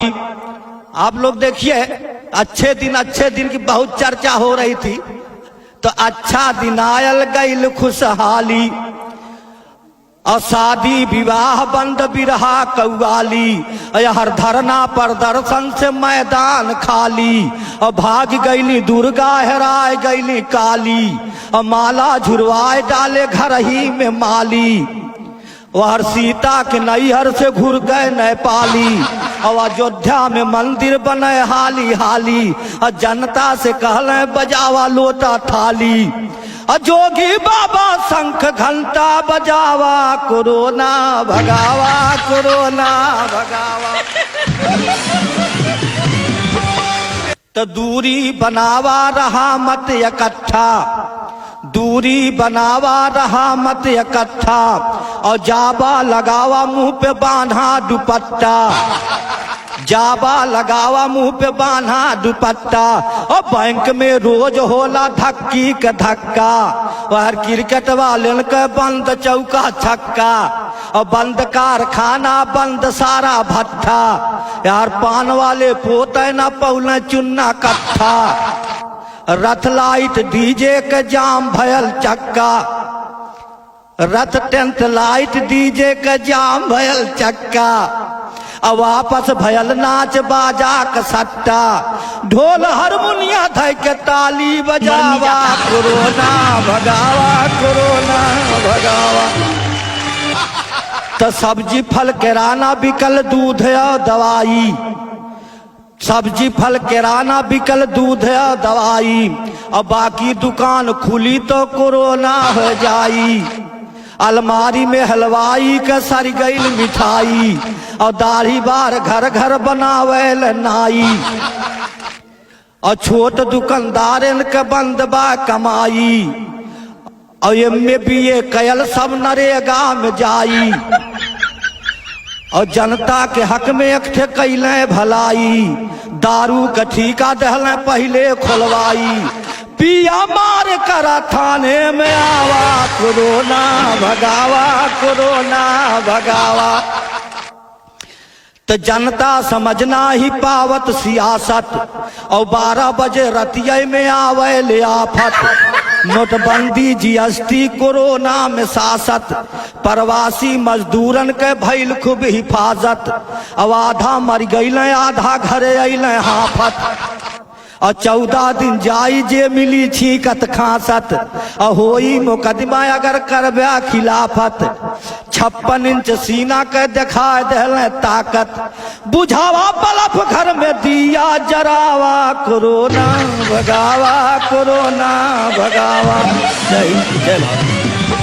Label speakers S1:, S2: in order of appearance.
S1: आप लोग देखिए अच्छे दिन की बहुत चर्चा हो रही थी। तो अच्छा दिन आयल गईल खुशहाली और शादी विवाह बंद बिरहा कव्वाली। हर धरना प्रदर्शन से मैदान खाली और भाग गईली दुर्गा हेराय गईली काली और माला झुरवाए डाले घर ही में माली। वह सीता के नैहर से घुर गए नेपाली और अयोध्या में मंदिर बने हाली हाली और जनता से कहले बजावा लोटा थाली और जोगी बाबा शंख घंटा बजावा कोरोना भगावा कोरोना भगावा। तो दूरी बनावा रहा मत इकट्ठा, दूरी बनावा रहा मत इकट्ठा और जाबा लगावा मुंह पे बांधा दुपट्टा, जाबा लगावा मुंह पे बांधा दुपट्टा। और बैंक में रोज होला धक्की का धक्का और क्रिकेट वाले के बंद चौका छक्का और बंद कारखाना बंद सारा भट्ठा। यार पान वाले पोते न पौले चुन्ना कट्ठा, रथ लाइट डीजे के जाम भयल चक्का, रथ टेंट लाइट डीजे के जाम भयल चक्का। अब वापस भयल नाच बाजा का सट्टा, ढोल हारमोनिया धै के ताली बजावा कोरोना भगावा कोरोना भगावा। तो सब्जी फल किराना बिकल दूध और दवाई, सब्जी फल किराना बिकल दूध और दवाई और बाकी दुकान खुली तो कोरोना हो जाई। अलमारी में हलवाई के सर गईल मिठाई और दाढ़ी बार घर घर बनावेल नाई और छोट दुकानदार के बंद बा कमाई और MBA कयल सब नरेगा में जाई और जनता के हक में एकठे कैले भलाई। दारू का ठीका दहले पहले खोलवाई, पिया मार करा थाने में आवा कोरोना भगावा कोरोना भगावा। तो जनता समझना ही पावत सियासत और 12 बजे रतिये में आवे ले आफत। नोटबंदी GST कोरोना में सासत, प्रवासी मजदूरन के भइल खूब हिफाजत। अब आधा मर गईले आधा घरे अइले हाफत और 14 दिन जाई जे मिली छीकत खासत और होई मुकदमा अगर करबा खिलाफत। 56 इंच सीना के दिखा दहले ताकत, बुझावा बलफ घर में दिया जरावा कोरोना भगावा कोरोना भगावा। जय जय।